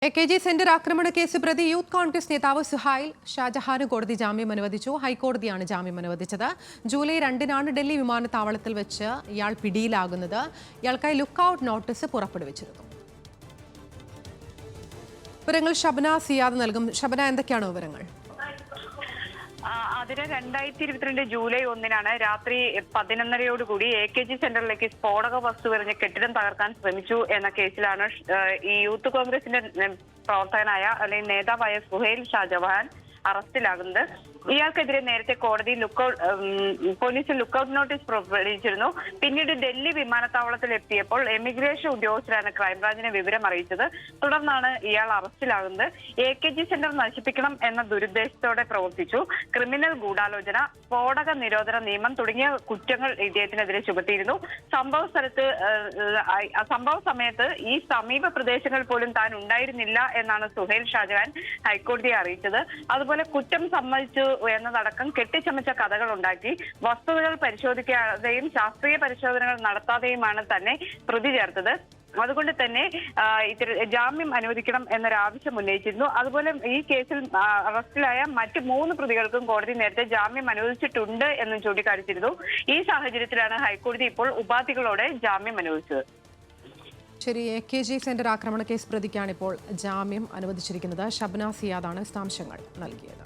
AKG centre ആക്രമണ case പ്രതി youth Congress നേതാവ് സുഹൈൽ ഷാജഹാന് കോടതി ജാമ്യം അനുവദിച്ചു. ഹൈക്കോടതിയാണ് ജാമ്യം അനുവദിച്ചത്. ജൂലൈ 2-നാണ് ഡൽഹി വിമാനത്താവളത്തിൽ വെച്ച് ഇയാൾ പിടിയിലാകുന്നത്. ഇയാൾക്കായി ലുക്കൌട്ട് നോട്ടീസ് പുറപ്പെടുവിച്ചിരുന്നു. വിവരങ്ങൾ ഷബന സിയാദ് നൽകും. ഷബന, എന്തൊക്കെയാണ് വിവരങ്ങൾ? അതിന് 2022 ജൂലൈ 1-നാണ് രാത്രി 11:30യോടുകൂടി AKG സെന്ററിലേക്ക് സ്ഫോടക വസ്തു എറിഞ്ഞ് കെട്ടിടം തകർക്കാൻ ശ്രമിച്ചു എന്ന കേസിലാണ് ഈ യൂത്ത് കോൺഗ്രസിന്റെ പ്രവർത്തകനായ അല്ലെങ്കിൽ നേതാവായ സുഹൈൽ ഷാജഹാൻ അറസ്റ്റിലാകുന്നത്. ഇയാൾക്കെതിരെ നേരത്തെ കോടതി പോലീസ് ലുക്കൌട്ട് നോട്ടീസ് പുറപ്പെടുവിച്ചിരുന്നു. പിന്നീട് ഡൽഹി വിമാനത്താവളത്തിൽ എത്തിയപ്പോൾ എമിഗ്രേഷൻ ഉദ്യോഗസ്ഥരാണ് ക്രൈംബ്രാഞ്ചിനെ വിവരം അറിയിച്ചത്. തുടർന്നാണ് ഇയാൾ അറസ്റ്റിലാകുന്നത്. AKG സെന്റർ നശിപ്പിക്കണം എന്ന ദുരുദ്ദേശത്തോടെ പ്രവർത്തിച്ചു, ക്രിമിനൽ ഗൂഢാലോചന, സ്ഫോടക നിരോധന നിയമം തുടങ്ങിയ കുറ്റങ്ങൾ ഇദ്ദേഹത്തിനെതിരെ ചുമത്തിയിരുന്നു. സംഭവ സമയത്ത് ഈ സമീപ പ്രദേശങ്ങൾ പോലും താൻ ഉണ്ടായിരുന്നില്ല എന്നാണ് സുഹൈൽ ഷാജഹാൻ ഹൈക്കോടതിയെ അറിയിച്ചത്. അതുപോലെ കുറ്റം സമ്മതിച്ചു എന്നതടക്കം കെട്ടിച്ചമച്ച കഥകൾ ഉണ്ടാക്കി വസ്തുതകൾ പരിശോധിക്കാതെയും ശാസ്ത്രീയ പരിശോധനകൾ നടത്താതെയുമാണ് തന്നെ പ്രതി ചേർത്തത്. അതുകൊണ്ട് തന്നെ ജാമ്യം അനുവദിക്കണം എന്നൊരാവശ്യം ഉന്നയിച്ചിരുന്നു. അതുപോലെ ഈ കേസിൽ അറസ്റ്റിലായ മറ്റ് 3 പ്രതികൾക്കും കോടതി നേരത്തെ ജാമ്യം അനുവദിച്ചിട്ടുണ്ട് എന്നും ചൂണ്ടിക്കാണിച്ചിരുന്നു. ഈ സാഹചര്യത്തിലാണ് ഹൈക്കോടതി ഇപ്പോൾ ഉപാധികളോടെ ജാമ്യം അനുവദിച്ചത്. ശരി, AKG സെന്റർ ആക്രമണ കേസ് പ്രതിക്കാണ് ഇപ്പോൾ ജാമ്യം അനുവദിച്ചിരിക്കുന്നത്. ഷബ്ന സിയാദാണ് വിശദാംശങ്ങൾ നൽകിയത്.